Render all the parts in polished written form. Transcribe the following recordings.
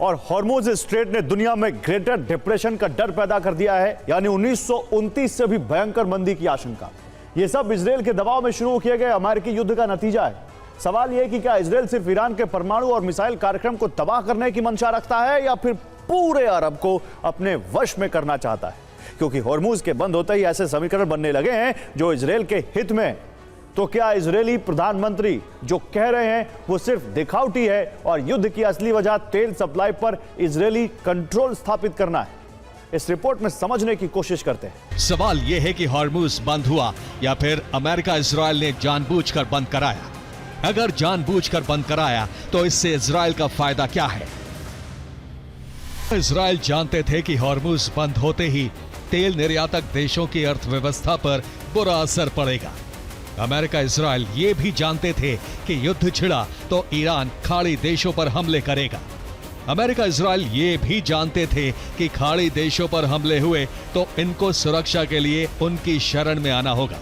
और Hormuz strait ने दुनिया में ग्रेटर डिप्रेशन का डर पैदा कर दिया है, यानी 1929 से भी भयंकर मंदी की आशंका। यह सब इजरायल के दबाव में शुरू किए गए अमेरिकी युद्ध का नतीजा है। सवाल यह है कि क्या इजरायल सिर्फ ईरान के परमाणु और मिसाइल कार्यक्रम को तबाह करने की मंशा रखता है या फिर पूरे अरब को अपने वश में करना चाहता है? क्योंकि हॉर्मुज के बंद होते ही ऐसे समीकरण बनने लगे हैं जो इजरायल के हित में। तो क्या इजरायली प्रधानमंत्री जो कह रहे हैं वो सिर्फ दिखावटी है और युद्ध की असली वजह तेल सप्लाई पर इजरायली कंट्रोल स्थापित करना है? इस रिपोर्ट में समझने की कोशिश करते हैं। सवाल यह है कि हॉर्मुज बंद हुआ या फिर अमेरिका इजरायल ने जानबूझकर बंद कराया। अगर जानबूझकर बंद कराया तो इससे इजरायल का फायदा क्या है? इजरायल जानते थे कि हॉर्मुज बंद होते ही तेल निर्यातक देशों की अर्थव्यवस्था पर बुरा असर पड़ेगा। अमेरिका इजरायल ये भी जानते थे कि युद्ध छिड़ा तो ईरान खाड़ी देशों पर हमले करेगा। अमेरिका इजरायल ये भी जानते थे कि खाड़ी देशों पर हमले हुए तो इनको सुरक्षा के लिए उनकी शरण में आना होगा।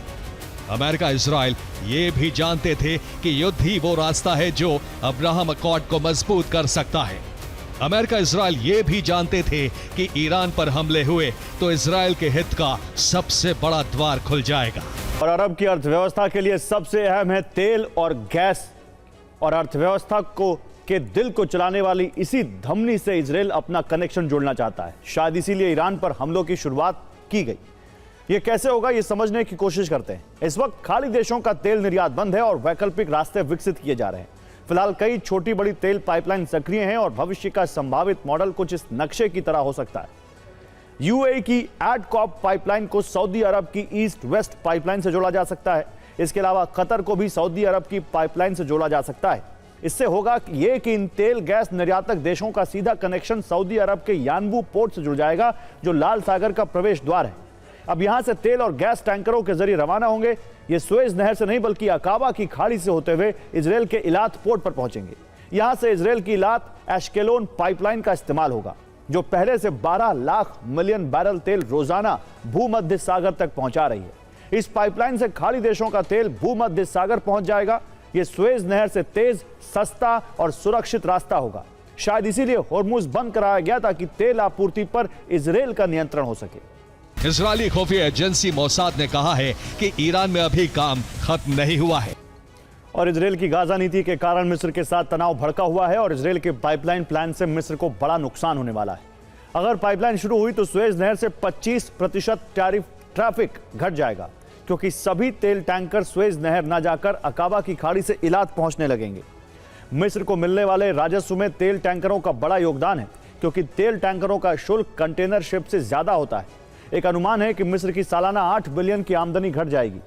अमेरिका इजरायल ये भी जानते थे कि युद्ध ही वो रास्ता है जो अब्राहम अकॉर्ड को मजबूत कर सकता है। अमेरिका इजरायल ये भी जानते थे कि ईरान पर हमले हुए तो इजरायल के हित का सबसे बड़ा द्वार खुल जाएगा। और अरब की अर्थव्यवस्था के लिए सबसे अहम है तेल और गैस, और अर्थव्यवस्था को के दिल को चलाने वाली इसी धमनी से इजरायल अपना कनेक्शन जोड़ना चाहता है। शायद इसीलिए ईरान पर हमलों की शुरुआत की गई। ये कैसे होगा ये समझने की कोशिश करते हैं। इस वक्त खाड़ी देशों का तेल निर्यात बंद है और वैकल्पिक रास्ते विकसित किए जा रहे हैं। फिलहाल कई छोटी बड़ी तेल पाइपलाइन सक्रिय हैं और भविष्य का संभावित मॉडल कुछ इस नक्शे की तरह हो सकता है। यूएई की एडकॉप पाइपलाइन को सऊदी अरब की ईस्ट वेस्ट पाइपलाइन से जोड़ा जा सकता है। इसके अलावा कतर को भी सऊदी अरब की पाइपलाइन से जोड़ा जा सकता है। इससे होगा कि इन तेल गैस निर्यातक देशों का सीधा कनेक्शन सऊदी अरब के यानबू पोर्ट से जुड़ जाएगा, जो लाल सागर का प्रवेश द्वार है। अब यहां से तेल और गैस टैंकरों के जरिए रवाना होंगे। ये सुएज नहर से नहीं बल्कि अकाबा की खाड़ी से होते हुए इजरायल के इलात पोर्ट पर पहुंचेंगे। यहां से इजरायल की इलात एशकेलोन पाइपलाइन का इस्तेमाल होगा, जो पहले से 12 लाख मिलियन बैरल तेल रोजाना भूमध्य सागर तक पहुंचा रही है। इस पाइपलाइन से खाड़ी देशों का तेल भूमध्य सागर पहुंच जाएगा। यह सुएज नहर से तेज, सस्ता और सुरक्षित रास्ता होगा। शायद इसीलिए हॉर्मुज बंद कराया गया ताकि तेल आपूर्ति पर इजरायल का नियंत्रण हो सके। इजरायली खुफिया एजेंसी मोसाद ने कहा है कि ईरान में अभी काम खत्म नहीं हुआ है। और इजरायल की गाजा नीति के कारण मिस्र के साथ तनाव भड़का हुआ है और इजरायल के पाइपलाइन प्लान से मिस्र को बड़ा नुकसान होने वाला है। अगर पाइपलाइन शुरू हुई तो सुएज नहर से 25% ट्रैफिक घट जाएगा, क्योंकि सभी तेल टैंकर सुएज नहर न जाकर अकाबा की खाड़ी से इलात पहुंचने लगेंगे। मिस्र को मिलने वाले राजस्व में तेल टैंकरों का बड़ा योगदान है, क्योंकि तेल टैंकरों का शुल्क कंटेनर शिप से ज्यादा होता है। एक अनुमान है कि मिस्र की सालाना 8 बिलियन की आमदनी घट जाएगी।